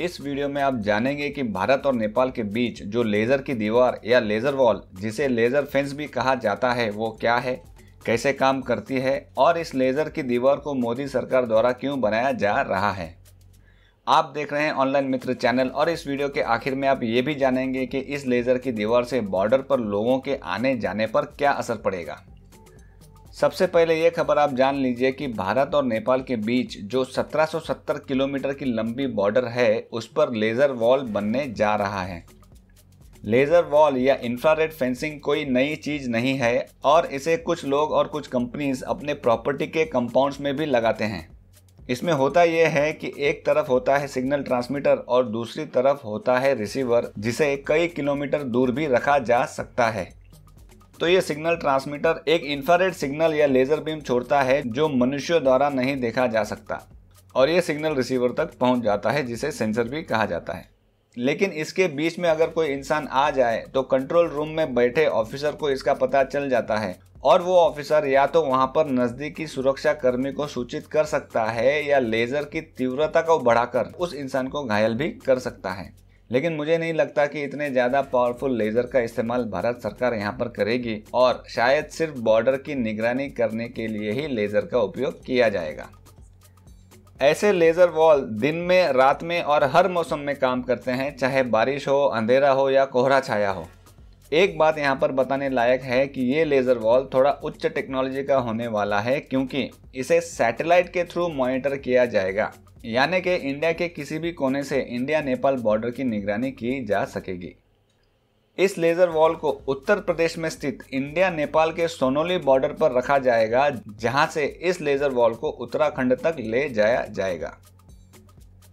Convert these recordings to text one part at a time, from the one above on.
इस वीडियो में आप जानेंगे कि भारत और नेपाल के बीच जो लेज़र की दीवार या लेज़र वॉल, जिसे लेज़र फेंस भी कहा जाता है, वो क्या है, कैसे काम करती है और इस लेज़र की दीवार को मोदी सरकार द्वारा क्यों बनाया जा रहा है। आप देख रहे हैं ऑनलाइन मित्र चैनल और इस वीडियो के आखिर में आप ये भी जानेंगे कि इस लेज़र की दीवार से बॉर्डर पर लोगों के आने जाने पर क्या असर पड़ेगा। सबसे पहले ये खबर आप जान लीजिए कि भारत और नेपाल के बीच जो 1770 किलोमीटर की लंबी बॉर्डर है, उस पर लेज़र वॉल बनने जा रहा है। लेज़र वॉल या इंफ्रारेड फेंसिंग कोई नई चीज़ नहीं है और इसे कुछ लोग और कुछ कंपनीज अपने प्रॉपर्टी के कंपाउंड्स में भी लगाते हैं। इसमें होता यह है कि एक तरफ होता है सिग्नल ट्रांसमीटर और दूसरी तरफ होता है रिसीवर, जिसे कई किलोमीटर दूर भी रखा जा सकता है। तो ये सिग्नल ट्रांसमीटर एक इंफ्रारेड सिग्नल या लेज़र बीम छोड़ता है जो मनुष्यों द्वारा नहीं देखा जा सकता और ये सिग्नल रिसीवर तक पहुंच जाता है, जिसे सेंसर भी कहा जाता है। लेकिन इसके बीच में अगर कोई इंसान आ जाए तो कंट्रोल रूम में बैठे ऑफिसर को इसका पता चल जाता है और वो ऑफिसर या तो वहां पर नज़दीकी सुरक्षा कर्मी को सूचित कर सकता है या लेज़र की तीव्रता को बढ़ाकर उस इंसान को घायल भी कर सकता है। लेकिन मुझे नहीं लगता कि इतने ज़्यादा पावरफुल लेज़र का इस्तेमाल भारत सरकार यहाँ पर करेगी और शायद सिर्फ बॉर्डर की निगरानी करने के लिए ही लेज़र का उपयोग किया जाएगा। ऐसे लेज़र वॉल दिन में, रात में और हर मौसम में काम करते हैं, चाहे बारिश हो, अंधेरा हो या कोहरा छाया हो। एक बात यहाँ पर बताने लायक है कि ये लेज़र वॉल थोड़ा उच्च टेक्नोलॉजी का होने वाला है, क्योंकि इसे सैटेलाइट के थ्रू मॉनिटर किया जाएगा, यानी कि इंडिया के किसी भी कोने से इंडिया नेपाल बॉर्डर की निगरानी की जा सकेगी। इस लेज़र वॉल को उत्तर प्रदेश में स्थित इंडिया नेपाल के सोनोली बॉर्डर पर रखा जाएगा, जहां से इस लेज़र वॉल को उत्तराखंड तक ले जाया जाएगा।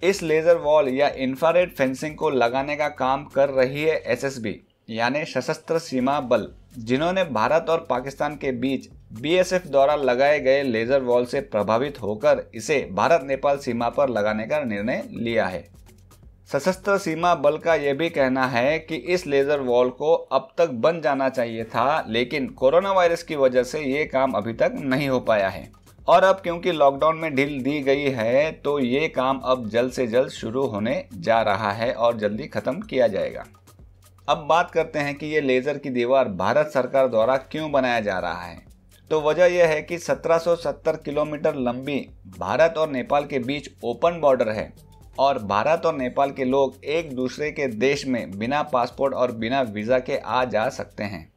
इस लेज़र वॉल या इंफ्रारेड फेंसिंग को लगाने का काम कर रही है एसएसबी, यानी सशस्त्र सीमा बल, जिन्होंने भारत और पाकिस्तान के बीच बीएसएफ द्वारा लगाए गए लेज़र वॉल से प्रभावित होकर इसे भारत नेपाल सीमा पर लगाने का निर्णय लिया है। सशस्त्र सीमा बल का यह भी कहना है कि इस लेज़र वॉल को अब तक बन जाना चाहिए था, लेकिन कोरोना वायरस की वजह से ये काम अभी तक नहीं हो पाया है और अब क्योंकि लॉकडाउन में ढील दी गई है तो ये काम अब जल्द से जल्द शुरू होने जा रहा है और जल्दी खत्म किया जाएगा। अब बात करते हैं कि ये लेज़र की दीवार भारत सरकार द्वारा क्यों बनाया जा रहा है। तो वजह यह है कि 1770 किलोमीटर लंबी भारत और नेपाल के बीच ओपन बॉर्डर है और भारत और नेपाल के लोग एक दूसरे के देश में बिना पासपोर्ट और बिना वीज़ा के आ जा सकते हैं।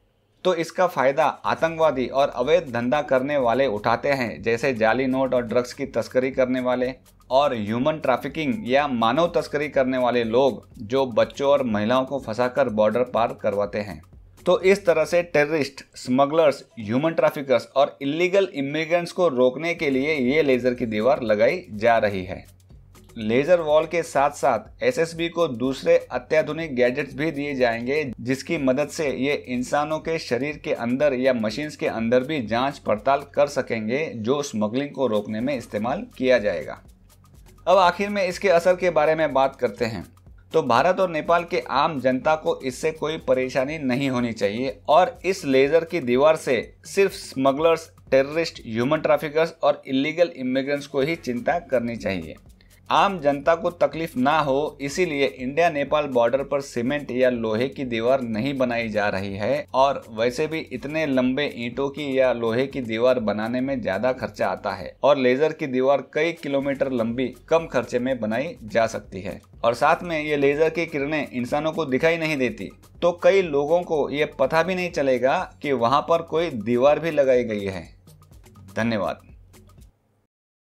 तो इसका फ़ायदा आतंकवादी और अवैध धंधा करने वाले उठाते हैं, जैसे जाली नोट और ड्रग्स की तस्करी करने वाले और ह्यूमन ट्रैफिकिंग या मानव तस्करी करने वाले लोग जो बच्चों और महिलाओं को फंसाकर बॉर्डर पार करवाते हैं। तो इस तरह से टेररिस्ट, स्मगलर्स, ह्यूमन ट्रैफिकर्स और इलीगल इमिग्रेंट्स को रोकने के लिए ये लेज़र की दीवार लगाई जा रही है। लेज़र वॉल के साथ साथ एसएसबी को दूसरे अत्याधुनिक गैजेट्स भी दिए जाएंगे, जिसकी मदद से ये इंसानों के शरीर के अंदर या मशीन्स के अंदर भी जांच पड़ताल कर सकेंगे, जो स्मगलिंग को रोकने में इस्तेमाल किया जाएगा। अब आखिर में इसके असर के बारे में बात करते हैं। तो भारत और नेपाल के आम जनता को इससे कोई परेशानी नहीं होनी चाहिए और इस लेज़र की दीवार से सिर्फ स्मगलर्स, टेररिस्ट, ह्यूमन ट्रैफिकर्स और इलीगल इमिग्रेंट्स को ही चिंता करनी चाहिए। आम जनता को तकलीफ ना हो, इसीलिए इंडिया नेपाल बॉर्डर पर सीमेंट या लोहे की दीवार नहीं बनाई जा रही है और वैसे भी इतने लंबे ईंटों की या लोहे की दीवार बनाने में ज़्यादा खर्चा आता है और लेज़र की दीवार कई किलोमीटर लंबी कम खर्चे में बनाई जा सकती है और साथ में ये लेज़र की किरणें इंसानों को दिखाई नहीं देती, तो कई लोगों को ये पता भी नहीं चलेगा कि वहाँ पर कोई दीवार भी लगाई गई है। धन्यवाद।